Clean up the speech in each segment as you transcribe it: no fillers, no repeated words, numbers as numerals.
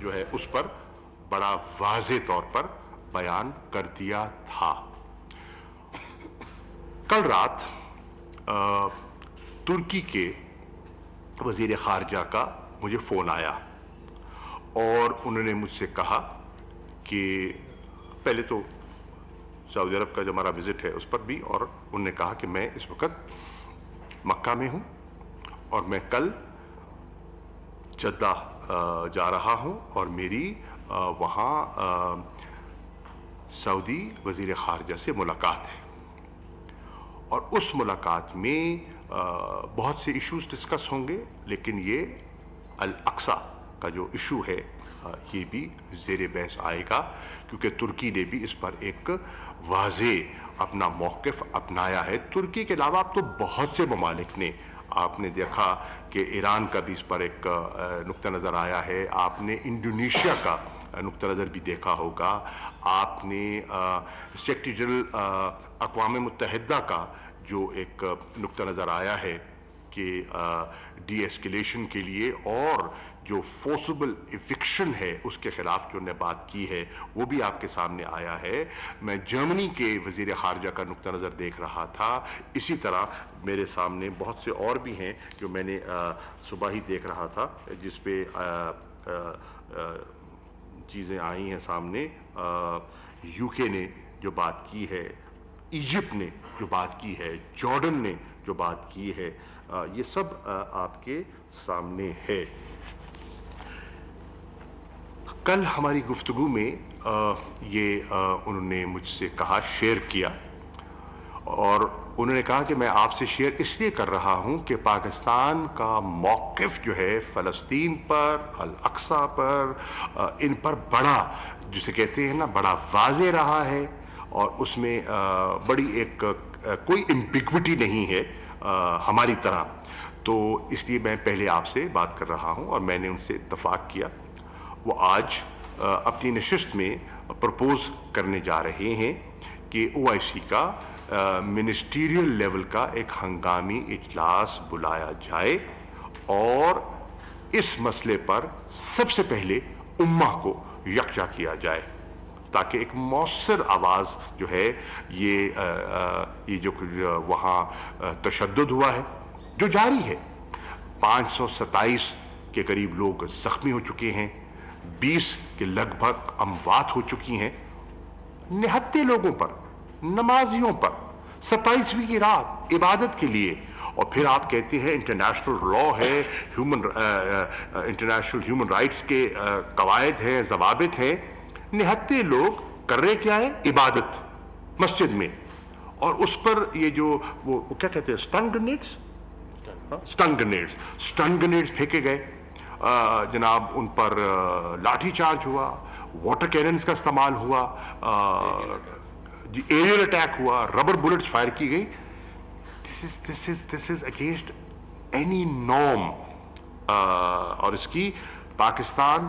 جو ہے اس پر بڑا واضح طور پر بیان کر دیا تھا۔ کل رات ترکی کے وزیر خارجہ کا مجھے فون آیا اور انہوں نے مجھ سے کہا کہ پہلے تو سعودی عرب کا جو ہمارا وزٹ ہے اس پر بھی، اور انہوں نے کہا کہ میں اس وقت مکہ میں ہوں اور میں کل جدہ جا رہا ہوں اور میری وہاں سعودی وزیر خارجہ سے ملاقات ہے، اور اس ملاقات میں بہت سے ایشوز ڈسکس ہوں گے، لیکن یہ الاقصی کا جو ایشو ہے یہ بھی زیر بحث آئے گا، کیونکہ ترکی نے بھی اس پر ایک واضح اپنا موقف اپنایا ہے۔ ترکی کے علاوہ اب تو بہت سے ممالک نے، آپ نے دیکھا کہ ایران کا بھی اس پر ایک نقطہ نظر آیا ہے، آپ نے انڈونیشیا کا نقطہ نظر بھی دیکھا ہوگا، آپ نے سیکریٹری جنرل اقوام متحدہ کا جو ایک نقطہ نظر آیا ہے کہ ڈی ایسکیلیشن کے لیے اور جو فورسبل ایوکشن ہے اس کے خلاف جو انہوں نے بات کی ہے وہ بھی آپ کے سامنے آیا ہے۔ میں جرمنی کے وزیر خارجہ کا نقطہ نظر دیکھ رہا تھا، اسی طرح میرے سامنے بہت سے اور بھی ہیں جو میں نے صبح ہی دیکھ رہا تھا، جس پہ چیزیں آئی ہیں سامنے۔ یو کے نے جو بات کی ہے، ایجپٹ نے جو بات کی ہے، جارڈن نے جو بات کی ہے، یہ سب آپ کے سامنے ہے۔ کل ہماری گفتگو میں یہ انہوں نے مجھ سے کہا، شیئر کیا، اور انہوں نے کہا کہ میں آپ سے شیئر اس لیے کر رہا ہوں کہ پاکستان کا موقف جو ہے فلسطین پر، الاقصی پر، ان پر بڑا، جسے کہتے ہیں نا، بڑا واضح رہا ہے، اور اس میں بڑی ایک کوئی امبیگوٹی نہیں ہے ہماری طرح۔ تو اس لیے میں پہلے آپ سے بات کر رہا ہوں، اور میں نے ان سے اتفاق کیا، وہ آج اپنی نشست میں پرپوز کرنے جا رہے ہیں کہ او آئی سی کا منسٹریل لیول کا ایک ہنگامی اجلاس بلایا جائے، اور اس مسئلے پر سب سے پہلے امہ کو یکجا کیا جائے، تاکہ ایک مؤثر آواز جو ہے، یہ جو وہاں تشدد ہوا ہے جو جاری ہے، 527 کے قریب لوگ زخمی ہو چکے ہیں، 20 کے لگ بھگ اموات ہو چکی ہیں، نہتے لوگوں پر، نمازیوں پر 27ویں کی رات عبادت کے لیے، اور پھر آپ کہتے ہیں انٹرنیشنل لا ہے، انٹرنیشنل ہیومن رائٹس کے قواعد ہیں، ضوابط ہیں، نہتے لوگ کر رہے کیا ہے؟ عبادت مسجد میں، اور اس پر یہ جو وہ کیا کہتے ہیں، سٹن گرینیڈز پھینکے گئے، جناب ان پر لاٹھی چارج ہوا، واٹر کیننز کا استعمال ہوا، ایریل اٹیک ہوا، ربر بلٹس فائر کی گئی۔ This is against any norm، اور اس کی پاکستان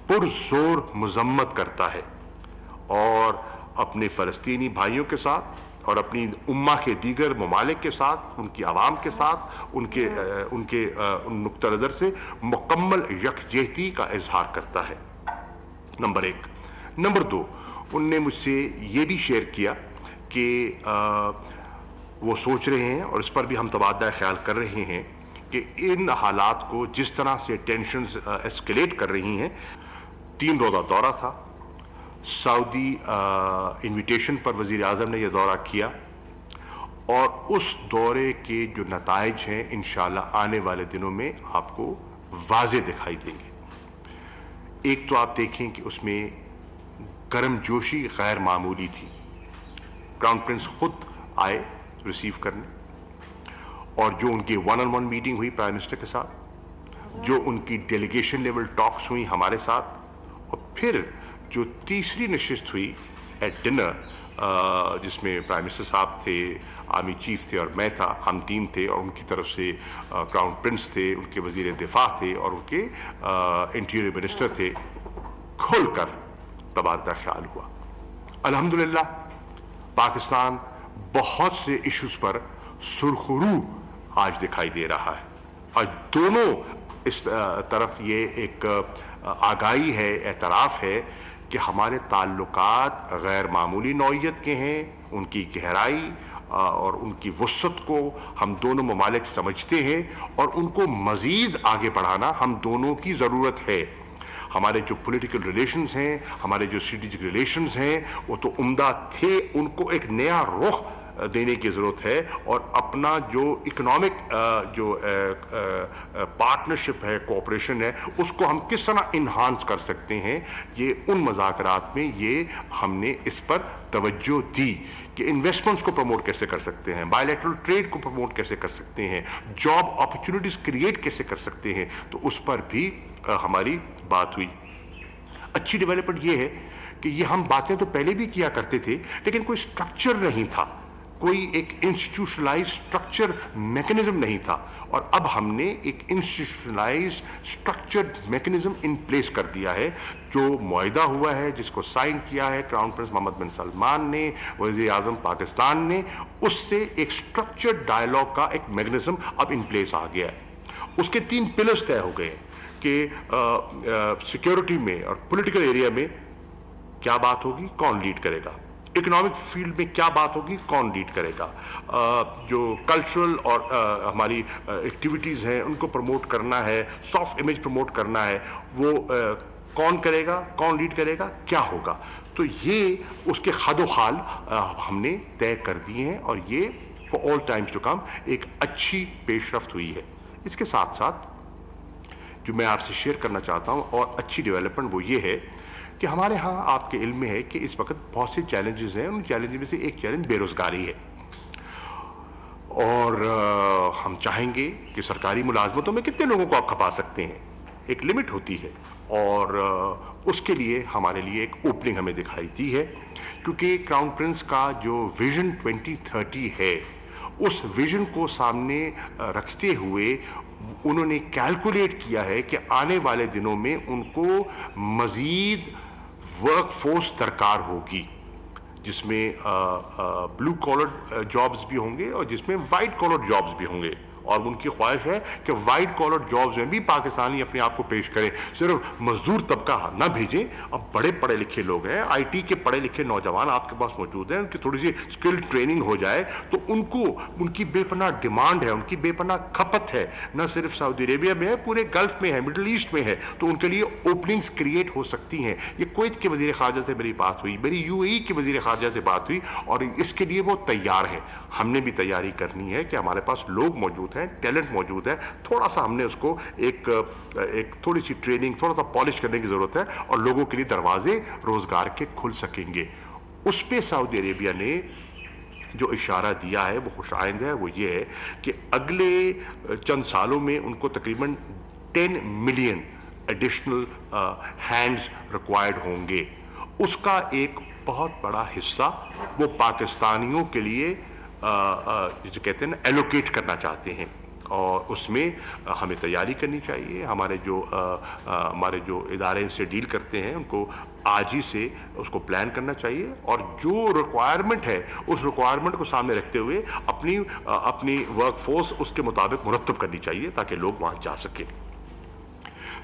پرزور مذمت کرتا ہے، اور اپنے فلسطینی بھائیوں کے ساتھ اور اپنی امہ کے دیگر ممالک کے ساتھ، ان کی عوام کے ساتھ، ان کے نقطہ نظر سے مکمل یکجہتی کا اظہار کرتا ہے، نمبر 1۔ نمبر 2، ان نے مجھ سے یہ بھی شیئر کیا کہ وہ سوچ رہے ہیں، اور اس پر بھی ہم تبادلہ خیال کر رہے ہیں، کہ ان حالات کو جس طرح سے ٹینشنز ایسکیلیٹ کر رہی ہیں، 3 روزہ دورہ تھا، سعودی انویٹیشن پر وزیر اعظم نے یہ دورہ کیا، اور اس دورے کے جو نتائج ہیں انشاءاللہ آنے والے دنوں میں آپ کو واضح دکھائی دیں گے۔ ایک تو آپ دیکھیں کہ اس میں گرم جوشی غیر معمولی تھی، کراؤن پرنس خود آئے ریسیو کرنے، اور جو ان کی 1-on-1 میٹنگ ہوئی پرائم منسٹر کے ساتھ، جو ان کی ڈیلیگیشن لیول ٹاکس ہوئی ہمارے ساتھ، اور پھر جو تیسری نشست ہوئی ایٹ ڈنر، جس میں پرائم منسٹر صاحب تھے، آرمی چیف تھے، اور میں تھا، ہم 3 تھے، اور ان کی طرف سے کراؤن پرنس تھے، ان کے وزیر دفاع تھے، اور ان کے انٹیریئر منسٹر تھے، کھل کر تبادلہ خیال ہوا۔ الحمدللہ پاکستان بہت سے ایشوز پر سرخرو آج دکھائی دے رہا ہے، اور دونوں اس طرف یہ ایک आगाही है, एतराफ़ है कि हमारे ताल्लुकात गैर मामूली नौइयत के हैं, उनकी गहराई और उनकी वसअत को हम दोनों ममालिक समझते हैं और उनको मज़ीद आगे बढ़ाना हम दोनों की ज़रूरत है। हमारे जो पॉलिटिकल रिलेशंस हैं, हमारे जो स्ट्रेटेजिक रिलेशंस हैं, वो तो उम्दा थे, उनको एक नया रुख देने की ज़रूरत है और अपना जो इकोनॉमिक जो पार्टनरशिप है, कोऑपरेशन है, उसको हम किस तरह इन्हांस कर सकते हैं, ये उन मुज़ाकरात में ये हमने इस पर तवज्जो दी कि इन्वेस्टमेंट्स को प्रमोट कैसे कर सकते हैं, बायलैटरल ट्रेड को प्रमोट कैसे कर सकते हैं, जॉब अपॉर्चुनिटीज़ क्रिएट कैसे कर सकते हैं, तो उस पर भी हमारी बात हुई। अच्छी डेवलपमेंट ये है कि ये हम बातें तो पहले भी किया करते थे, लेकिन कोई स्ट्रक्चर नहीं था, कोई एक इंस्टीट्यूशनलाइज स्ट्रक्चर मैकेनिज्म नहीं था, और अब हमने एक institutionalize structured mechanism in place कर दिया है, जो मुआहिदा हुआ है, जिसको साइन किया है क्राउन प्रिंस मोहम्मद बिन सलमान ने, वज़ीर आज़म पाकिस्तान ने, उससे एक स्ट्रक्चर्ड डायलॉग का एक मैकेनिज्म अब इन प्लेस आ गया है। उसके 3 पिलर्स तय हो गए हैं कि सिक्योरिटी में और पॉलिटिकल एरिया में क्या बात होगी, कौन लीड करेगा, इकोनॉमिक फील्ड में क्या बात होगी, कौन लीड करेगा, जो कल्चरल और हमारी एक्टिविटीज़ हैं उनको प्रमोट करना है, सॉफ्ट इमेज प्रमोट करना है, वो कौन करेगा, कौन लीड करेगा, क्या होगा। तो ये उसके खादोखाल हमने तय कर दिए हैं और ये for all times to come एक अच्छी पेशरफ्त हुई है। इसके साथ साथ जो मैं आपसे शेयर करना चाहता हूँ और अच्छी डेवलपमेंट वो ये है कि हमारे यहाँ आपके इल्म में है कि इस वक्त बहुत से चैलेंजेस हैं, उन चैलेंज में से एक चैलेंज बेरोज़गारी है, और हम चाहेंगे कि सरकारी मुलाजमतों में कितने लोगों को आप खपा सकते हैं, एक लिमिट होती है, और उसके लिए हमारे लिए एक ओपनिंग हमें दिखाई दी है, क्योंकि क्राउन प्रिंस का जो विजन 2030 है, उस विजन को सामने रखते हुए उन्होंने कैलकुलेट किया है कि आने वाले दिनों में उनको मज़ीद वर्क फोर्स दरकार होगी, जिसमें ब्लू कॉलर जॉब्स भी होंगे और जिसमें वाइट कॉलर जॉब्स भी होंगे, और उनकी ख्वाहिश है कि वाइट कॉलर जॉब्स में भी पाकिस्तानी अपने आप को पेश करें, सिर्फ मजदूर तबका ना भेजें। अब बड़े पढ़े लिखे लोग हैं, आईटी के पढ़े लिखे नौजवान आपके पास मौजूद हैं, उनकी थोड़ी सी स्किल ट्रेनिंग हो जाए तो उनको, उनकी बेपनाह डिमांड है, उनकी बेपनाह खपत है, न सिर्फ सऊदी अरेबिया में है, पूरे गल्फ में है, मिडल ईस्ट में है, तो उनके लिए ओपनिंग्स क्रिएट हो सकती हैं। ये कुवैत के वज़ीर ख़ारजा से मेरी बात हुई, मेरी यूएई के वज़ीर ख़ारजा से बात हुई, और इसके लिए वो तैयार हैं। हमने भी तैयारी करनी है कि हमारे पास लोग मौजूद हैं, टैलेंट मौजूद है, थोड़ा सा हमने उसको एक थोड़ी सी ट्रेनिंग, थोड़ा सा पॉलिश करने की ज़रूरत है, और लोगों के लिए दरवाजे रोज़गार के खुल सकेंगे। उस पे सऊदी अरेबिया ने जो इशारा दिया है वो खुशाइंद है, वो ये है कि अगले चंद सालों में उनको तकरीबन 10 मिलियन एडिशनल हैंड्स रिक्वायर्ड होंगे। उसका एक बहुत बड़ा हिस्सा वो पाकिस्तानियों के लिए जो कहते हैं ना एलोकेट करना चाहते हैं, और उसमें हमें तैयारी करनी चाहिए। हमारे जो इदारे इनसे डील करते हैं उनको आज ही से उसको प्लान करना चाहिए, और जो रिक्वायरमेंट है उस रिक्वायरमेंट को सामने रखते हुए अपनी वर्क फोर्स उसके मुताबिक मुरतब करनी चाहिए ताकि लोग वहाँ जा सकें।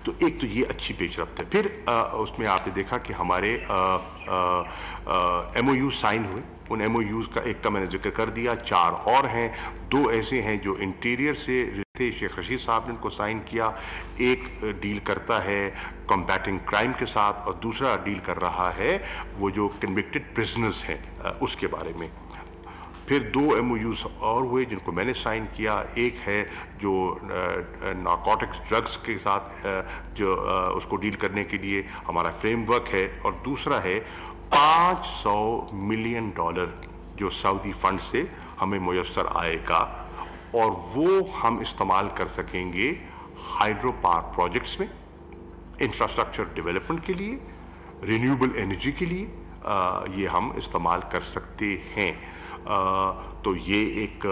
तो एक तो ये अच्छी पेशरफ्त है। फिर उसमें आपने देखा कि हमारे MOU साइन हुए, उन MOUs का एक का मैंने जिक्र कर दिया, 4 और हैं, 2 ऐसे हैं जो इंटीरियर से थे, शेख रशीद साहब ने उनको साइन किया। एक डील करता है कॉम्बैटिंग क्राइम के साथ, और दूसरा डील कर रहा है वो जो कन्विक्टेड प्रिजनर्स हैं उसके बारे में। फिर 2 MOUs और हुए जिनको मैंने साइन किया। एक है जो नारकोटिक्स ड्रग्स के साथ जो उसको डील करने के लिए हमारा फ्रेमवर्क है, और दूसरा है $500 मिलियन जो सऊदी फंड से हमें मुयस्सर आएगा, और वो हम इस्तेमाल कर सकेंगे हाइड्रो पावर प्रोजेक्ट्स में, इंफ्रास्ट्रक्चर डेवलपमेंट के लिए, रिन्यूएबल एनर्जी के लिए ये हम इस्तेमाल कर सकते हैं। तो ये एक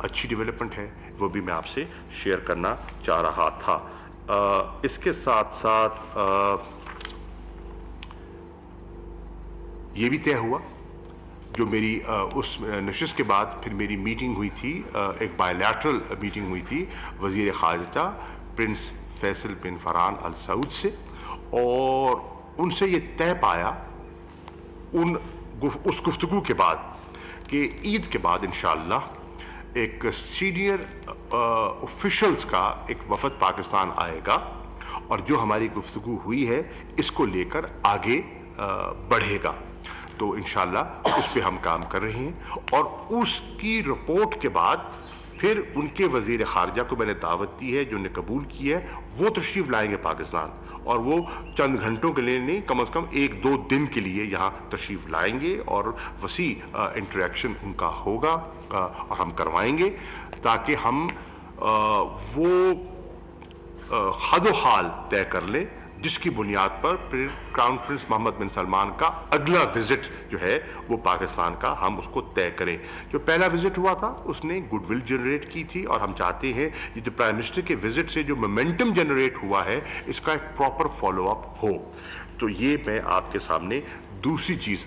अच्छी डेवलपमेंट है, वो भी मैं आपसे शेयर करना चाह रहा था। इसके साथ साथ ये भी तय हुआ, जो मेरी उस नशिस्त के बाद फिर मेरी मीटिंग हुई थी, एक बायलैटरल मीटिंग हुई थी वज़ीर ख़ारजा प्रिंस फैसल बिन फरहान अल सऊद से, और उनसे ये तय पाया उस गुफ्तगू के बाद कि ईद के बाद इंशाअल्लाह एक सीनियर ऑफिशल्स का एक वफद पाकिस्तान आएगा और जो हमारी गुफ्तगू हुई है इसको लेकर आगे बढ़ेगा। तो इंशाअल्लाह उस पे हम काम कर रहे हैं, और उसकी रिपोर्ट के बाद फिर उनके वज़ीर ख़ारजा को मैंने दावत दी है, जो ने कबूल की है, वो तशरीफ़ लाएंगे पाकिस्तान, और वो चंद घंटों के लिए नहीं, कम से कम 1-2 दिन के लिए यहाँ तशरीफ़ लाएंगे और वसी इंटरेक्शन उनका होगा और हम करवाएंगे, ताकि हम वो हद हाल तय कर लें जिसकी बुनियाद पर फिर क्राउन प्रिंस मोहम्मद बिन सलमान का अगला विजिट जो है वो पाकिस्तान का हम उसको तय करें। जो पहला विजिट हुआ था उसने गुडविल जनरेट की थी, और हम चाहते हैं ये जो प्राइम मिनिस्टर के विजिट से जो मोमेंटम जनरेट हुआ है इसका एक प्रॉपर फॉलो अप हो। तो ये मैं आपके सामने दूसरी चीज़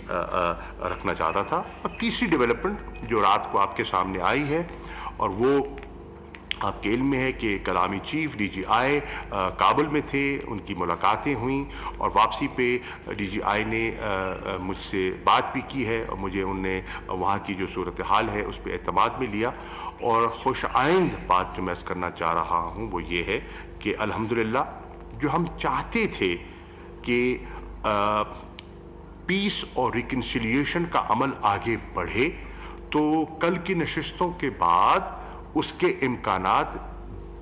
रखना चाहता था। और तीसरी डेवलपमेंट जो रात को आपके सामने आई है, और वो आपके इल्म में है कि कलामी चीफ DGI काबुल में थे, उनकी मुलाकातें हुई, और वापसी पे DGI ने मुझसे बात भी की है, और मुझे उनने वहाँ की जो सूरत हाल है उस पर एतमाद में लिया। और खुश आइंद बात जो मैं करना चाह रहा हूँ वो ये है कि अल्हम्दुलिल्लाह जो हम चाहते थे कि पीस और रिकन्सिलिएशन का अमल आगे बढ़े, तो कल की नशिस्तों के बाद उसके इम्कानात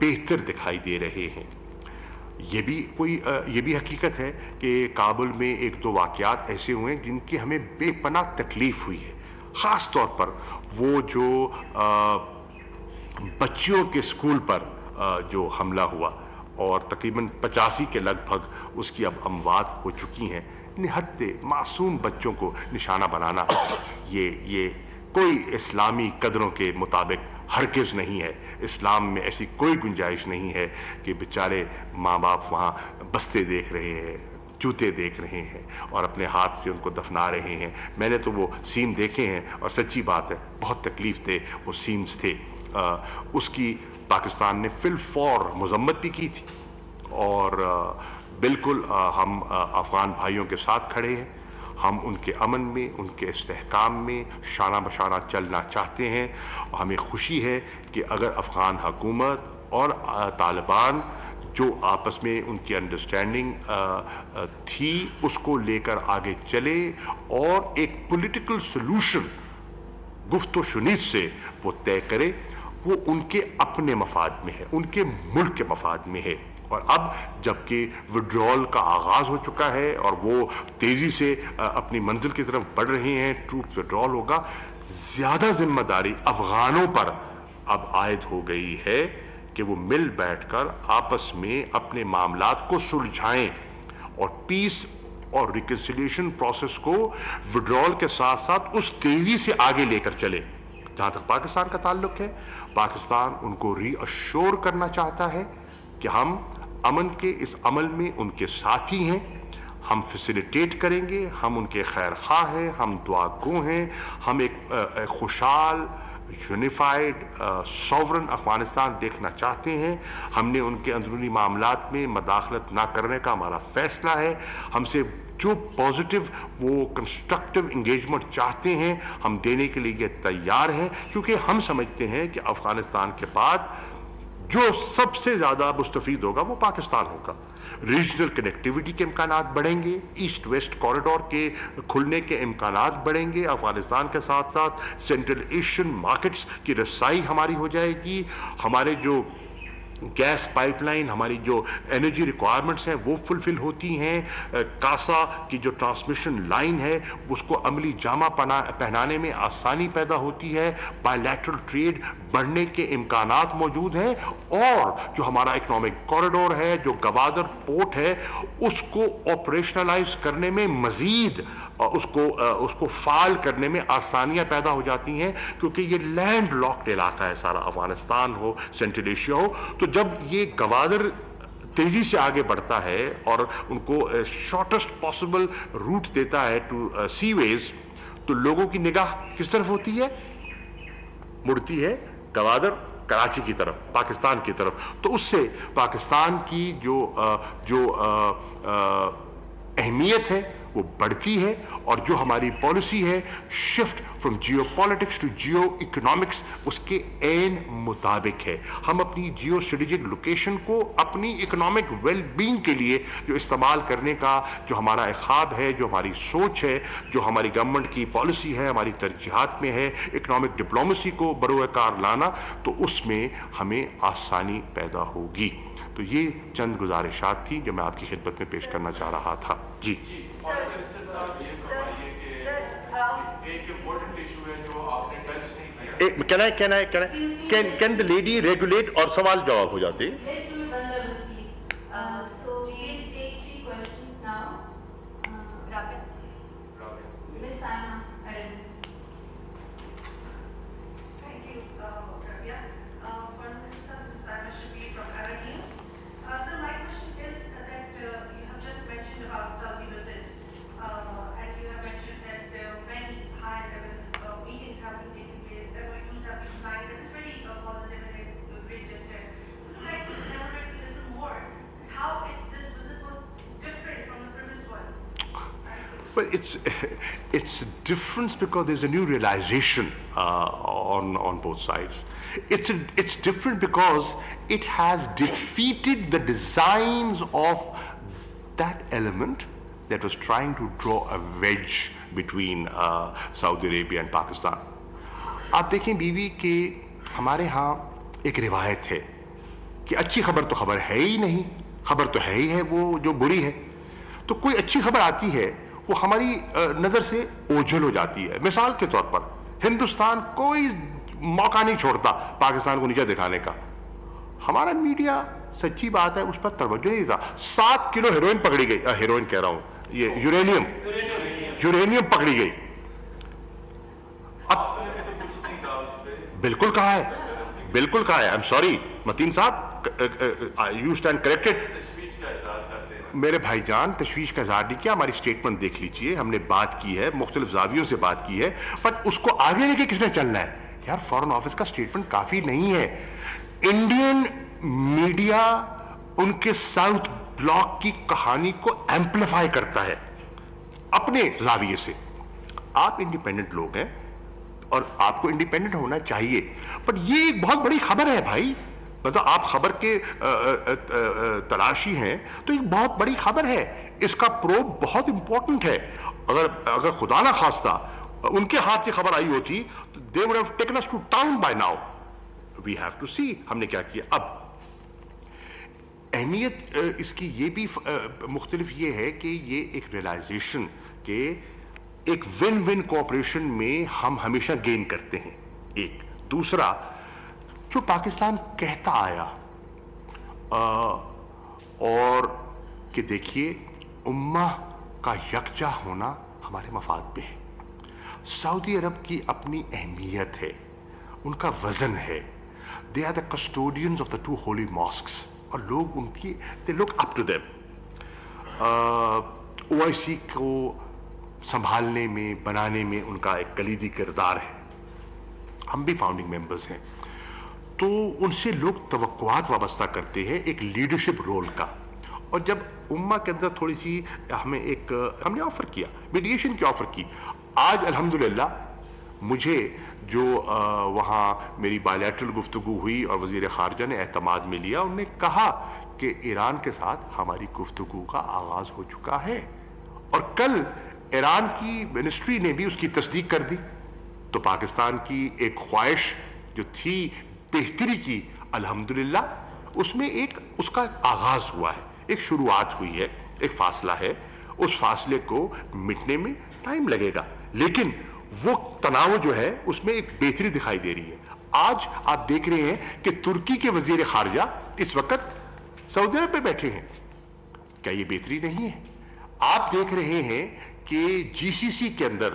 बेहतर दिखाई दे रहे हैं। ये भी हकीकत है कि काबुल में 1-2 वाक़यात ऐसे हुए हैं जिनकी हमें बेपनाह तकलीफ़ हुई है। ख़ास तौर पर वो जो बच्चियों के स्कूल पर जो हमला हुआ, और तकरीबन 85 के लगभग उसकी अब अमवात हो चुकी हैं। निहत्ते मासूम बच्चों को निशाना बनाना ये कोई इस्लामी कदरों के मुताबिक हरगिज़ नहीं है। इस्लाम में ऐसी कोई गुंजाइश नहीं है कि बेचारे माँ बाप वहाँ बस्ते देख रहे हैं, जूते देख रहे हैं और अपने हाथ से उनको दफना रहे हैं। मैंने तो वो सीन देखे हैं, और सच्ची बात है बहुत तकलीफ़ थे वो सीन्स थे। उसकी पाकिस्तान ने फिल फौर मजम्मत भी की थी, और बिल्कुल हम अफ़गान भाइयों के साथ खड़े हैं। हम उनके अमन में, उनके इस्तेहकाम में शाना बशाना चलना चाहते हैं, और हमें खुशी है कि अगर अफ़गान हुकूमत और तालिबान जो आपस में उनकी अंडरस्टैंडिंग थी उसको लेकर आगे चले, और एक पॉलिटिकल सलूशन गुफ्तो शुनीद से वो तय करे, वो उनके अपने मफाद में है, उनके मुल्क के मफाद में है। और अब जबकि विड्रॉल का आगाज़ हो चुका है और वो तेज़ी से अपनी मंजिल की तरफ बढ़ रहे हैं, ट्रूप विड्रॉल होगा, ज़्यादा जिम्मेदारी अफ़गानों पर अब आयद हो गई है कि वो मिल बैठकर आपस में अपने मामलात को सुलझाएं और पीस और रिकन्सिलिएशन प्रोसेस को विड्रॉल के साथ साथ उस तेज़ी से आगे लेकर चले। जहाँ तक पाकिस्तान का ताल्लुक़ है, पाकिस्तान उनको रीअश्योर करना चाहता है कि हम अमन के इस अमल में उनके साथी हैं, हम फैसिलिटेट करेंगे, हम उनके खैर ख्वाह हैं, हम दुआगो हैं, हम एक खुशहाल यूनिफाइड सॉवरन अफ़गानिस्तान देखना चाहते हैं। हमने उनके अंदरूनी मामलात में मदाखलत ना करने का हमारा फ़ैसला है। हमसे जो पॉजिटिव वो कंस्ट्रक्टिव इंगेजमेंट चाहते हैं हम देने के लिए तैयार हैं, क्योंकि हम समझते हैं कि अफ़गानिस्तान के बाद जो सबसे ज़्यादा मुस्तफ़ीद होगा वो पाकिस्तान होगा। रीजनल कनेक्टिविटी के इम्कानात बढ़ेंगे, ईस्ट वेस्ट कॉरिडोर के खुलने के इम्कानात बढ़ेंगे, अफ़गानिस्तान के साथ साथ सेंट्रल एशियन मार्केट्स की रसाई हमारी हो जाएगी, हमारे जो गैस पाइपलाइन, हमारी जो एनर्जी रिक्वायरमेंट्स हैं वो फुलफिल होती हैं, कासा की जो ट्रांसमिशन लाइन है उसको अमली जामा पहनाने में आसानी पैदा होती है, बायलैटरल ट्रेड बढ़ने के इम्कानात मौजूद हैं, और जो हमारा इकोनॉमिक कॉरिडोर है, जो गवादर पोर्ट है, उसको ऑपरेशनलाइज करने में मज़ीद उसको फाल करने में आसानियाँ पैदा हो जाती हैं, क्योंकि ये लैंड लॉक्ड इलाका है सारा, अफ़गानिस्तान हो, सेंट्रल एशिया हो। तो जब ये गवादर तेज़ी से आगे बढ़ता है और उनको शॉर्टेस्ट पॉसिबल रूट देता है टू सीवेज, तो लोगों की निगाह किस तरफ होती है? मुड़ती है गवादर कराची की तरफ, पाकिस्तान की तरफ, तो उससे पाकिस्तान की जो अहमियत है वो बढ़ती है, और जो हमारी पॉलिसी है shift from geo politics to geo economics उसके एन मुताबिक है। हम अपनी जियो स्ट्रेटेजिक लोकेशन को अपनी इकोनॉमिक वेल बीइंग के लिए जो इस्तेमाल करने का जो हमारा ख्वाब है, जो हमारी सोच है, जो हमारी गवर्नमेंट की पॉलिसी है, हमारी तरजीहात में है इकोनॉमिक डिप्लोमेसी को बरोकार लाना, तो उसमें हमें आसानी पैदा होगी। तो ये चंद गुजारिशात थी जो मैं आपकी खिदमत में पेश करना चाह रहा था। जी कैन द लेडी रेगुलेट, और सवाल जवाब हो जाते हैं। Well, it's a difference because there's a new realization on both sides. It's different because it has defeated the designs of that element that was trying to draw a wedge between Saudi Arabia and Pakistan. आप देखें बीवी कि हमारे यहाँ एक रिवायत है कि अच्छी खबर तो खबर है ही नहीं, खबर तो है ही है वो जो बुरी है। तो कोई अच्छी खबर आती है वो हमारी नज़र से ओझल हो जाती है। मिसाल के तौर पर हिंदुस्तान कोई मौका नहीं छोड़ता पाकिस्तान को नीचे दिखाने का। हमारा मीडिया, सच्ची बात है, उस पर तवज्जो नहीं देता। 7 किलो हेरोइन पकड़ी गई, हेरोइन कह रहा हूँ, ये यूरेनियम पकड़ी गई। अब बिल्कुल कहा है, बिल्कुल कहा है। आई एम सॉरी मतीन साहब, यू स्टैंड करेक्टेड। मेरे भाईजान, तशवीश का इज़हार नहीं किया, हमारी स्टेटमेंट देख लीजिए, हमने बात की है, मुख्तलिफ ज़ावियों से बात की है, बट उसको आगे लेके किसने चलना है यार? फॉरेन ऑफिस का स्टेटमेंट काफ़ी नहीं है। इंडियन मीडिया उनके साउथ ब्लॉक की कहानी को एम्पलीफाई करता है अपने ज़ाविये से। आप इंडिपेंडेंट लोग हैं और आपको इंडिपेंडेंट होना चाहिए, पर ये एक बहुत बड़ी खबर है भाई। मतलब आप खबर के तलाशी हैं तो एक बहुत बड़ी खबर है, इसका प्रोब बहुत इंपॉर्टेंट है। अगर खुदा ना खास्ता उनके हाथ से खबर आई होती तो they would have taken us to town by now. We have to see हमने क्या किया। अब अहमियत इसकी ये भी मुख्तलिफ ये है कि ये एक रियलाइजेशन के एक विन विन कोऑपरेशन में हम हमेशा गेन करते हैं। एक दूसरा जो पाकिस्तान कहता आया और कि देखिए उम्मा का यकजा होना हमारे मफाद पे है। सऊदी अरब की अपनी अहमियत है, उनका वजन है। They are the custodians of the 2 holy mosques और लोग उनकी they look up to them. OIC को संभालने में, बनाने में उनका एक कलीदी किरदार है। हम भी फाउंडिंग मेंबर्स हैं, तो उनसे लोग तवक्कुआत वाबस्ता करते हैं एक लीडरशिप रोल का। और जब उम्मा के अंदर थोड़ी सी हमने ऑफ़र किया, मीडिएशन की ऑफ़र की। आज अल्हम्दुलिल्लाह मुझे जो वहाँ मेरी बायलैटरल गुफ्तगू हुई और वज़ीर ख़ारजा ने एतमाद में लिया, उन्होंने कहा कि ईरान के साथ हमारी गुफ्तगू का आगाज़ हो चुका है, और कल ईरान की मिनिस्ट्री ने भी उसकी तस्दीक कर दी। तो पाकिस्तान की एक ख्वाहिश जो थी बेहतरी की, अल्हम्दुलिल्लाह उसमें एक उसका आगाज हुआ है, एक शुरुआत हुई है, एक फासला है। उस फासले को मिटने में टाइम लगेगा, लेकिन वो तनाव जो है उसमें एक बेहतरी दिखाई दे रही है। आज आप देख रहे हैं कि तुर्की के वजीर खारजा इस वक्त सऊदी अरब में बैठे हैं। क्या ये बेहतरी नहीं है? आप देख रहे हैं कि GCC के अंदर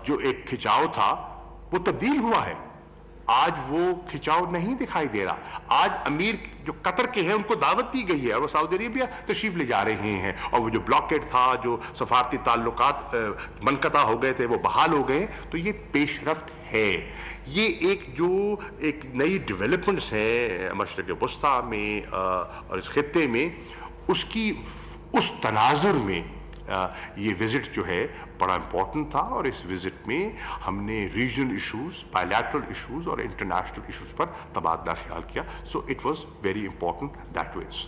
जो एक खिंचाव था वो तब्दील हुआ है। आज वो खिंचाव नहीं दिखाई दे रहा। आज अमीर जो कतर के हैं उनको दावत दी गई है और वो सऊदी अरेबिया तशरीफ ले जा रहे हैं, और वो जो ब्लॉकेट था, जो सफारती ताल्लुकात मनक़ता हो गए थे, वो बहाल हो गए। तो ये पेशरफ्त है। ये एक नई डेवलपमेंट्स हैं मशरिक़ वस्ता में और इस खित्ते में, उसकी उस तनाजुर में ये विज़िट जो है बड़ा इम्पॉर्टेंट था। और इस विज़िट में हमने रीजनल इशूज़, बायलैटरल इशूज़ और इंटरनेशनल इशूज़ पर तबादला ख्याल किया। So it was very important that ways.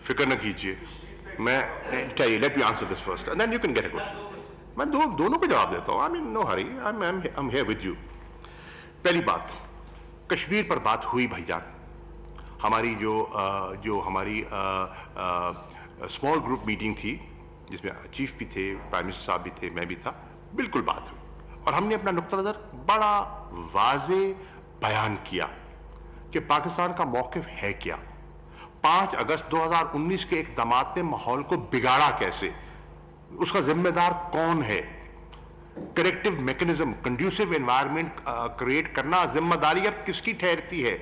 फिक्र न कीजिए, मैं चाहिए, let me answer this first and then you can get a question. मैं दोनों को जवाब देता हूँ। I mean no hurry, I am here with you. पहली बात, कश्मीर पर बात हुई भाईजान। हमारी जो हमारी स्मॉल ग्रुप मीटिंग थी जिसमें चीफ भी थे, प्राइम मिनिस्टर साहब भी थे, मैं भी था, बिल्कुल बात हुई और हमने अपना नुक्ता नज़र बड़ा वाज़े बयान किया कि पाकिस्तान का मौक़िफ़ है क्या। 5 अगस्त 2019 के इक़दामात ने माहौल को बिगाड़ा कैसे, उसका जिम्मेदार कौन है, corrective mechanism, conducive environment create करना जिम्मेदारी अब किसकी ठहरती है।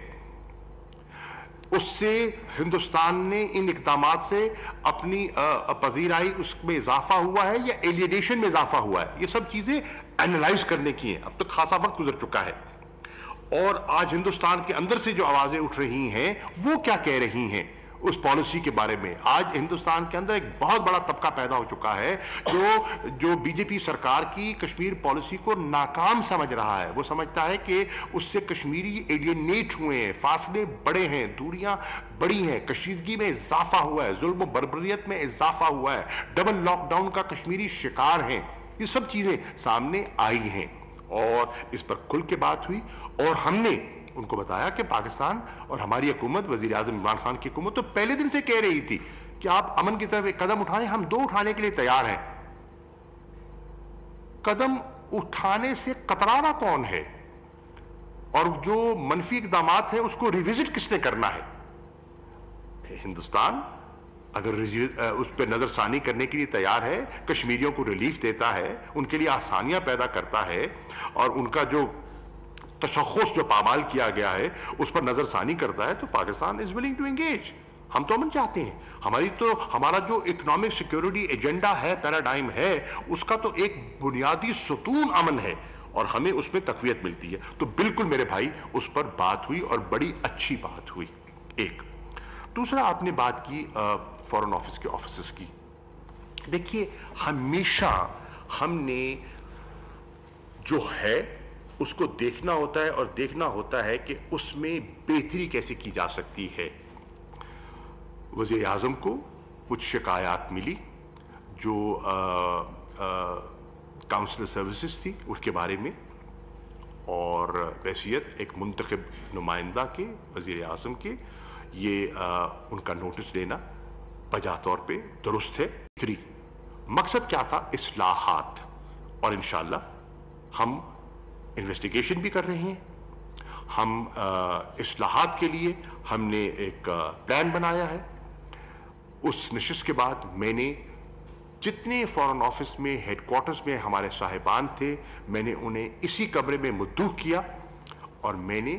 उससे हिंदुस्तान ने इन इक़दामात से अपनी पजीराई उसमें इजाफा हुआ है या एलियनेशन में इजाफा हुआ है, ये सब चीज़ें एनालाइज करने की हैं। अब तो खासा वक्त गुजर चुका है और आज हिंदुस्तान के अंदर से जो आवाज़ें उठ रही हैं वो क्या कह रही हैं उस पॉलिसी के बारे में। आज हिंदुस्तान के अंदर एक बहुत बड़ा तबका पैदा हो चुका है जो बीजेपी सरकार की कश्मीर पॉलिसी को नाकाम समझ रहा है। वो समझता है कि उससे कश्मीरी एलियनेट हुए हैं, फासले बड़े हैं, दूरियां बड़ी हैं, कशीदगी में इजाफा हुआ है, जुल्म बर्बरियत में इजाफा हुआ है, डबल लॉकडाउन का कश्मीरी शिकार हैं। ये सब चीज़ें सामने आई हैं और इस पर खुल के बात हुई और हमने उनको बताया कि पाकिस्तान और हमारी हुकूमत, वज़ीर आज़म इमरान खान की हुकूमत तो पहले दिन से कह रही थी कि आप अमन की तरफ एक कदम उठाएं, हम 2 उठाने के लिए तैयार हैं। कदम उठाने से कतराना कौन है और जो मनफी इक़दामात हैं उसको रिविजिट किसने करना है। हिंदुस्तान अगर उस पर नज़रसानी करने के लिए तैयार है, कश्मीरियों को रिलीफ देता है, उनके लिए आसानियां पैदा करता है और उनका जो तशख़्ख़ुस जो पामाल किया गया है उस पर नज़रसानी करता है, तो Pakistan is willing to engage. हम तो अमन चाहते हैं। हमारा जो इकोनॉमिक सिक्योरिटी एजेंडा है, पैराडाइम है, उसका तो एक बुनियादी सुतून अमन है और हमें उसमें तक़वियत मिलती है। तो बिल्कुल मेरे भाई उस पर बात हुई और बड़ी अच्छी बात हुई। एक दूसरा, आपने बात की फॉरेन ऑफिस के ऑफिसर्स की। देखिए, हमेशा हमने जो है उसको देखना होता है और देखना होता है कि उसमें बेहतरी कैसे की जा सकती है। वज़ीर आज़म को कुछ शिकायत मिली जो काउंसलर सर्विसेज थी उसके बारे में, और हैसियत एक मुंतखब नुमाइंदा के, वज़ीर आज़म के, ये उनका नोटिस लेना बजा तौर पे दुरुस्त है। 3 मकसद क्या था? इस्लाहात, और इंशाअल्लाह हम इन्वेस्टिगेशन भी कर रहे हैं। हम इस्लाहात के लिए हमने एक प्लान बनाया है। उस नशिस्त के बाद मैंने जितने फॉरेन ऑफिस में, हेडक्वार्टर्स में हमारे साहिबान थे, मैंने उन्हें इसी कमरे में मुद्दू किया और मैंने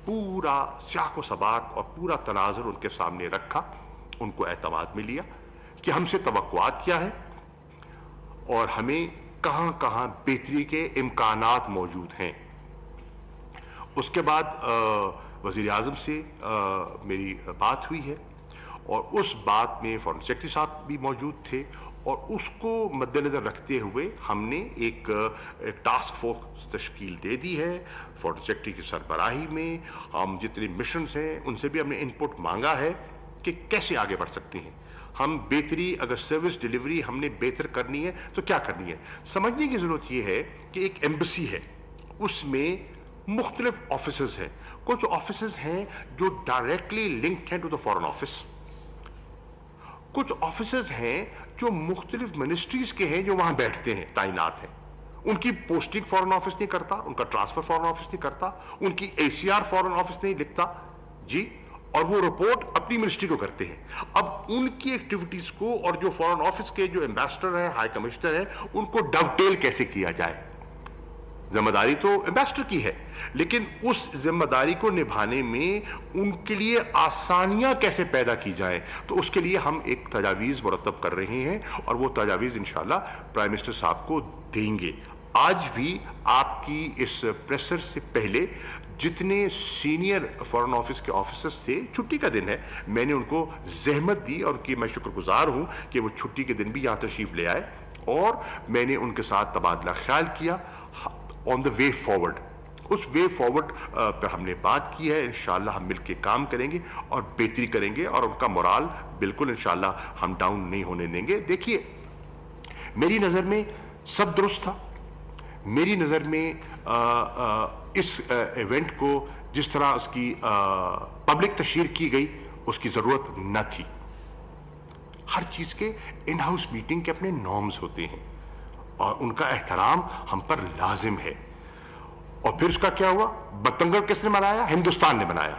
पूरा स्याक़ व सबाक़ और पूरा तनाज़ुर उनके सामने रखा, उनको एतमाद में लिया कि हमसे तवक्कुआत क्या है और हमें कहाँ कहाँ बेहतरी के इम्कानात मौजूद हैं। उसके बाद वज़ीर आज़म से मेरी बात हुई है और उस बात में फॉरेन सेक्रेटरी साहब भी मौजूद थे और उसको मद्देनज़र रखते हुए हमने एक टास्क फोर्स तश्कील दे दी है फॉरेन सेक्रेटरी की सरबराही में। हम जितने मिशंस हैं उनसे भी हमने इनपुट मांगा है کہ کیسے آگے بڑھ सकते हैं. ہم بہتری, اگر سروس ڈیلیوری ہم نے بہتر کرنی ہے تو کیا کرنی ہے. سمجھنے کی ضرورت یہ ہے کہ ایک ایمبیسی ہے, اس میں مختلف آفیسز ہیں. کچھ آفیسز ہیں جو ڈائریکٹلی لنکڈ ہیں ٹو دا فارن آفس, کچھ آفیسز ہیں جو مختلف منسٹریز کے ہیں جو وہاں بیٹھتے ہیں, تعینات ہیں. ان کی پوسٹنگ فارن آفس نہیں کرتا, ان کا ٹرانسفر فارن آفس نہیں کرتا, ان کی ACR فارن آفس نہیں لکھتا جی, اور وہ رپورٹ اپنی منسٹری کو کرتے ہیں. اب ان کی ایکٹیویٹیز کو اور جو فارن آفس کے جو ایمبیسڈر ہیں, ہائی کمشنر ہیں, ان کو ڈو ٹیل کیسے کیا جائے. ذمہ داری تو ایمبیسڈر کی ہے, لیکن اس ذمہ داری کو نبھانے میں ان کے لیے آسانیاں کیسے پیدا کی جائیں, تو اس کے لیے ہم ایک تجاویز مرتب کر رہے ہیں, اور وہ تجاویز انشاءاللہ پرائم منسٹر صاحب کو دیں گے. آج بھی آپ کی اس پریسر سے پہلے جتنے سینئر فارن آفس کے آفیسرز تھے, چھٹی کا دن ہے, میں نے ان کو زحمت دی, اور ان کی میں شکر گزار ہوں کہ وہ چھٹی کے دن بھی یہاں تشریف لے آئے, اور میں نے ان کے ساتھ تبادلہ خیال کیا آن دا وے فارورڈ. اس وے فارورڈ پر ہم نے بات کی ہے. انشاءاللہ ہم مل کے کام کریں گے اور بہتری کریں گے, اور ان کا مورال بالکل انشاءاللہ ہم ڈاؤن نہیں ہونے دیں گے. دیکھیے, میری نظر میں سب درست تھا. میری نظر میں اس ایونٹ کو جس طرح اس کی پبلک تشہیر کی گئی اس کی ضرورت نہ تھی. ہر چیز کے ان ہاؤس میٹنگ کے اپنے نارمز ہوتے ہیں, اور ان کا احترام ہم پر لازم ہے. اور پھر اس کا کیا ہوا؟ بتنگڑ کس نے بنایا؟ ہندوستان نے بنایا.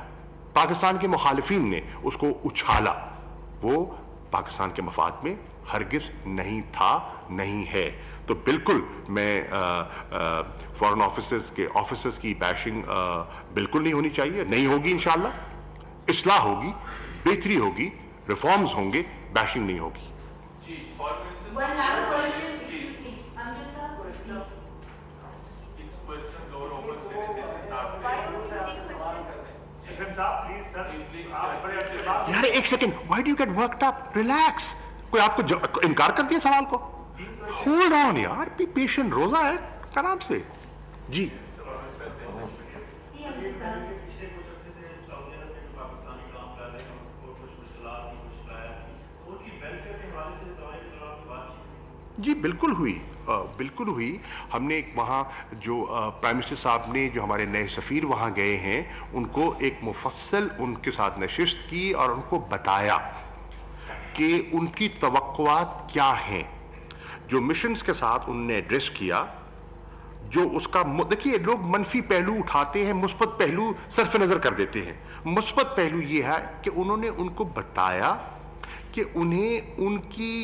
پاکستان کے مخالفین نے اس کو اچھالا. وہ پاکستان کے مفاد میں ہرگز نہیں تھا, نہیں ہے. تو بالکل میں فارن آفیسرز کی بیشنگ بالکل نہیں ہونی چاہیے, نہیں ہوگی. انشاءاللہ اصلاح ہوگی, بہتری ہوگی, ریفارمز ہوں گے, بیشنگ نہیں ہوگی. یار ایک second, why do you get worked up? Relax. کوئی آپ کو انکار کر دیا سوال کو؟ ہولڈ آن یار, بی پیشنٹ. روزہ ہے, آرام سے. جی جی بالکل ہوئی, بالکل ہوئی. ہم نے وہاں جو پرائم منسٹر صاحب نے, جو ہمارے نئے سفیر وہاں گئے ہیں, ان کو ایک مفصل ان کے ساتھ نشست کی اور ان کو بتایا کہ ان کی توقعات کیا ہیں. جو مشنز کے ساتھ انہوں نے ایڈریس کیا, جو اس کا دیکھیے, لوگ منفی پہلو اٹھاتے ہیں, مثبت پہلو صرف نظر کر دیتے ہیں. مثبت پہلو یہ ہے کہ انہوں نے ان کو بتایا کہ انہیں ان کی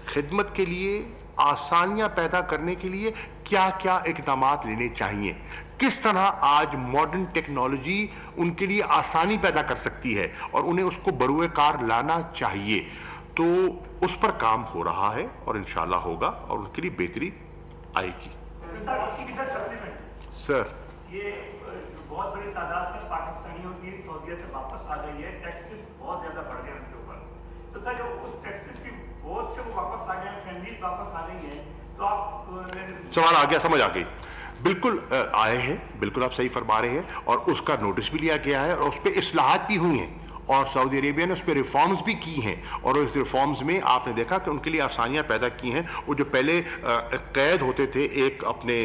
خدمت کے لیے, آسانیاں پیدا کرنے کے لیے کیا کیا اقدامات لینے چاہیے, کس طرح آج ماڈرن ٹیکنالوجی ان کے لیے آسانی پیدا کر سکتی ہے, اور انہیں اس کو بروئے کار لانا چاہیے. تو اس پر کام ہو رہا ہے, اور انشاءاللہ ہوگا, اور ان کے لیے بہتری آئے گی. سر یہ بہت بڑی تعداد سے پاکستانیوں کی سعودیہ سے واپس آ گئی ہے, ٹیکسز بہت زیادہ بڑھ گئے ان کے اوپر. تو سر جو اس ٹیکسز کی بہت سے وہ واپس آ گئے ہیں, فیملیز واپس آ گئی ہیں, تو آپ سوال آ گیا, سمجھ آ گئی. بالکل آئے ہیں, بالکل آپ صحیح فرما رہے ہیں, اور اس کا نوٹس بھی لیا گیا ہے, اور اس پہ اصلاحات بھی ہوئی ہیں, اور سعودی عربیہ نے اس پہ ریفارمز بھی کی ہیں. اور اس ریفارمز میں آپ نے دیکھا کہ ان کے لیے آسانیاں پیدا کی ہیں. وہ جو پہلے قید ہوتے تھے ایک اپنے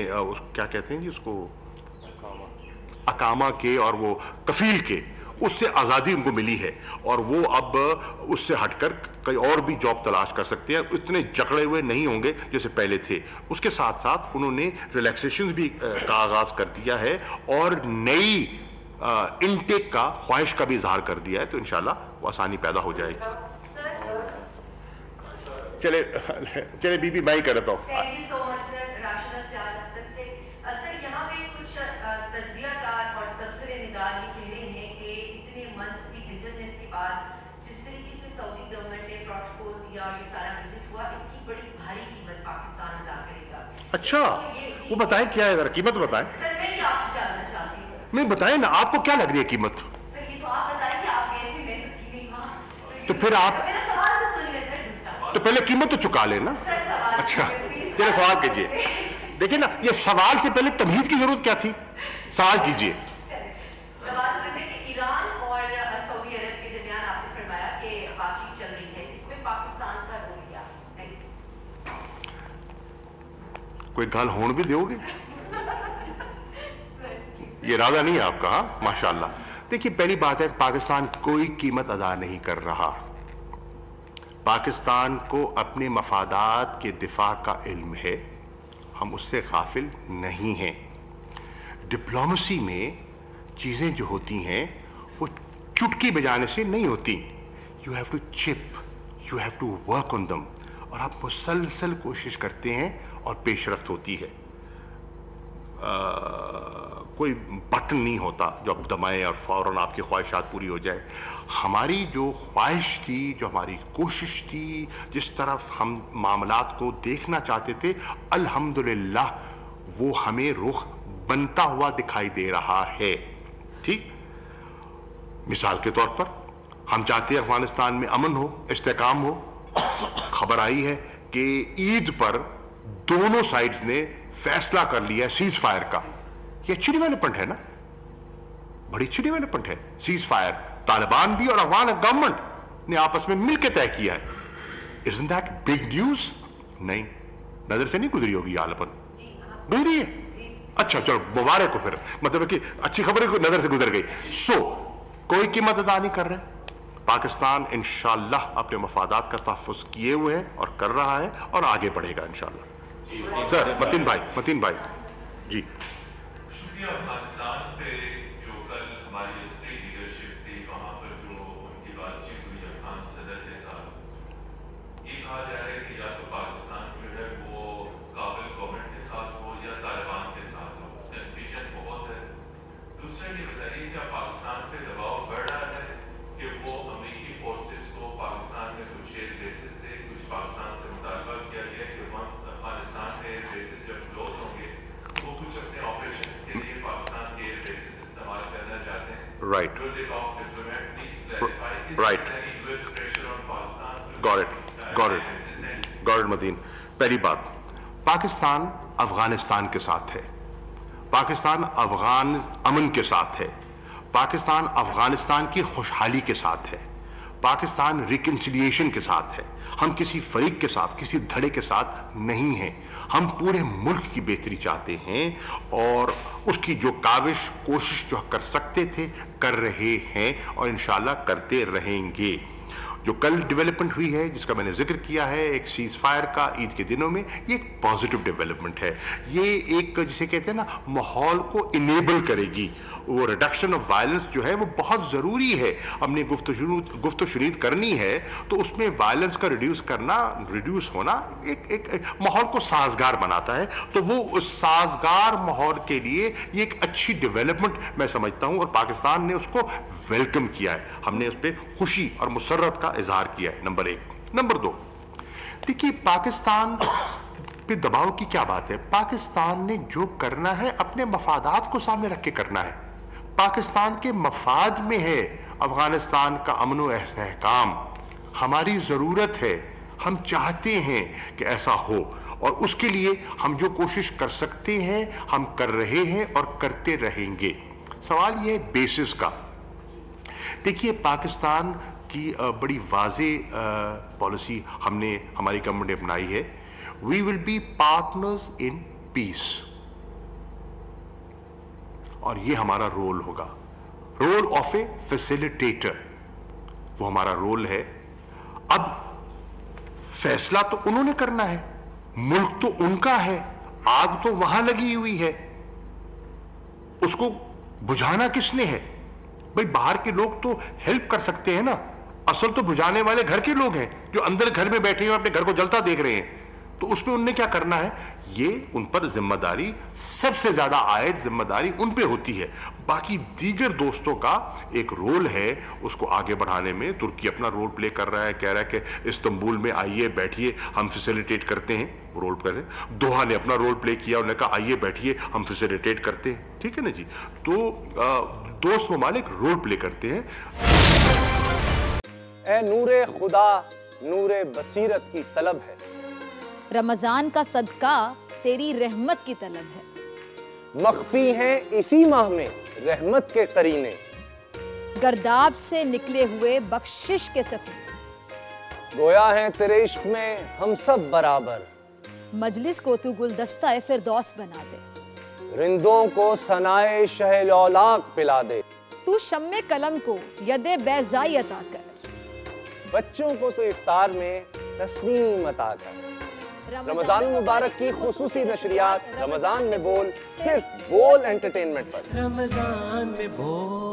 کیا کہتے ہیں جی اس کو, اقامہ کے اور وہ کفیل کے, اس سے آزادی ان کو ملی ہے, اور وہ اب اس سے ہٹ کر کئی اور بھی جاب تلاش کر سکتے ہیں, اتنے جکڑے ہوئے نہیں ہوں گے جیسے پہلے تھے. اس کے ساتھ ساتھ انہوں نے ریلیکسیشن بھی کا آغاز کر دیا ہے, اور نئی انٹیک کا, خواہش کا بھی اظہار کر دیا ہے. تو انشاءاللہ وہ آسانی پیدا ہو جائے گی. چلے چلے بی بی میں ہی کر دیتا ہوں. اچھا وہ بتائیں کیا ہے, ذرا قیمت بتائیں. میں بتائیں نا, آپ کو کیا لگ رہی ہے قیمت؟ تو پھر آپ تو پہلے قیمت تو چکا لینا. اچھا چلے سوال کیجئے. دیکھیں نا, یہ سوال سے پہلے تمہیز کی ضرورت کیا تھی؟ سوال کیجئے. ایران اور سعودی عرب کے درمیان آپ نے فرمایا کہ कोई गल होने भी दोगे? ये इरादा नहीं है आपका? हाँ, माशाल्लाह। देखिए, पहली बात है, पाकिस्तान कोई कीमत अदा नहीं कर रहा। पाकिस्तान को अपने मफादात के दिफा का इल्म है, हम उससे गाफिल नहीं हैं। डिप्लोमेसी में चीज़ें जो होती हैं वो चुटकी बजाने से नहीं होती। You have to chip, you have to work on them, और आप मुसलसल कोशिश करते हैं और पेशरफ्त होती है। कोई बटन नहीं होता जो आप दबाएं और फौरन आपकी ख्वाहिशात पूरी हो जाए। हमारी जो ख्वाहिश थी, जो हमारी कोशिश थी, जिस तरफ हम मामलात को देखना चाहते थे, अल्हम्दुलिल्लाह वो हमें रुख बनता हुआ दिखाई दे रहा है। ठीक, मिसाल के तौर पर हम चाहते हैं अफगानिस्तान में अमन हो, इस्तेकाम हो। खबर आई है कि ईद पर दोनों साइड्स ने फैसला कर लिया सीज फायर का। ये अच्छी डेवलपमेंट है ना, बड़ी अच्छी डेवलपमेंट है। सीज फायर तालिबान भी और अफगान गवर्नमेंट ने आपस में मिलकर तय किया है। Isn't that big news? नहीं, नजर से नहीं गुजरी होगी आलपन, गुजरी है। अच्छा चलो, मुबारक हो फिर, मतलब कि अच्छी खबर है, नजर से गुजर गई। कोई कीमत अदा नहीं कर रहे। पाकिस्तान इंशाअल्लाह अपने मफादात का तहफ़्फ़ुज़ किए हुए है और कर रहा है और आगे बढ़ेगा इंशाअल्लाह। सर मतीन भाई जी। शुक्रिया। अफगानिस्तान पे जो कल हमारी स्टेट लीडरशिप थी, वहाँ पर जो उनकी बातचीत हुई अफगान सदर के साथ, ये कहा जा रहा है कि या तो पाकिस्तान जो है वो काबिल गवर्नमेंट के साथ हो या तालिबान के साथ हो। कन्फ्यूजन बहुत है। दूसरा ये बताइए, क्या पाकिस्तान पे दबाव बढ़ रहा है कि वो अमेरिकी फोर्सेस को पाकिस्तान में कुछ एयर बेसिस दे? कुछ पाकिस्तान से मुतालबा किया गया कि वंस अफगानिस्तान में एयर बेसिस जब क्लोज होंगे वो कुछ अपने ऑपरेशंस के लिए पाकिस्तान के एयर बेसिस इस्तेमाल करना चाहते हैं। Right, got it Mateen. पहली बात, पाकिस्तान अफगानिस्तान के साथ है, पाकिस्तान अफगान अमन के साथ है, पाकिस्तान अफगानिस्तान की खुशहाली के साथ है, पाकिस्तान रिकन्सिलिएशन के साथ है। हम किसी फरीक के साथ, किसी धड़े के साथ नहीं हैं। हम पूरे मुल्क की बेहतरी चाहते हैं और उसकी जो काविश कोशिश जो कर सकते थे कर रहे हैं और इंशाल्लाह करते रहेंगे। जो कल डेवलपमेंट हुई है, जिसका मैंने जिक्र किया है, एक सीज फायर का ईद के दिनों में, ये एक पॉजिटिव डेवलपमेंट है। ये एक जिसे कहते हैं ना, माहौल को इनेबल करेगी। वो रिडक्शन ऑफ वायलेंस जो है वो बहुत ज़रूरी है। हमने गुफ्त शुरीद करनी है तो उसमें वायलेंस का रिड्यूस होना एक माहौल को साजगार बनाता है। तो वो उस साजगार माहौल के लिए ये एक अच्छी डेवलपमेंट मैं समझता हूँ और पाकिस्तान ने उसको वेलकम किया है। हमने उस पर खुशी और मुसर्रत का इजहार किया है, नंबर 1। नंबर 2, देखिए पाकिस्तान पे दबाव की क्या बात है। पाकिस्तान ने जो करना है अपने मफादात को सामने रख के करना है। पाकिस्तान के मफाद में है अफगानिस्तान का अमन व इस्तेहकाम। हमारी ज़रूरत है, हम चाहते हैं कि ऐसा हो और उसके लिए हम जो कोशिश कर सकते हैं हम कर रहे हैं और करते रहेंगे। सवाल ये है बेसिस का। देखिए, पाकिस्तान की बड़ी वाज़े पॉलिसी हमारी गवर्नमेंट ने अपनाई है। We will be partners in peace, और ये हमारा रोल होगा, रोल ऑफ ए फैसिलिटेटर। वो हमारा रोल है। अब फैसला तो उन्होंने करना है, मुल्क तो उनका है, आग तो वहां लगी हुई है, उसको बुझाना किसने है? भाई बाहर के लोग तो हेल्प कर सकते हैं ना, असल तो बुझाने वाले घर के लोग हैं जो अंदर घर में बैठे हैं, अपने घर को जलता देख रहे हैं। तो उसमें उनने क्या करना है, ये उन पर जिम्मेदारी, सबसे ज्यादा आयद जिम्मेदारी उन पे होती है। बाकी दीगर दोस्तों का एक रोल है उसको आगे बढ़ाने में। तुर्की अपना रोल प्ले कर रहा है, कह रहा है कि इस्तांबुल में आइए बैठिए, हम फैसिलिटेट करते हैं, रोल कर रहे हैं। दोहा ने अपना रोल प्ले किया, उन्होंने कहा आइए बैठिए हम फैसिलिटेट करते हैं। ठीक है ना जी। तो दोस्त ममालिक रोल प्ले करते हैं। ए नूरे खुदा नूरे बसीरत की तलब है, रमजान का सदका तेरी रहमत की तलब है। मख्फी हैं इसी माह में रहमत के करीने, गर्दाब से निकले हुए बख्शिश के सफीने। गोया हैं तेरे इश्क में हम सब बराबर, मजलिस को तू गुलदस्ता फिरदौस बना दे, रिंदों को सनाए शहलौलाक पिला दे, तू शम्मे कलम को यदे बैज़ाई अता कर, बच्चों को तो इफ्तार में तस्नीम अता कर। रमजान मुबारक की खुसूसी नशरियात रमजान में बोल, सिर्फ बोल एंटरटेनमेंट पर। रमजान में बोल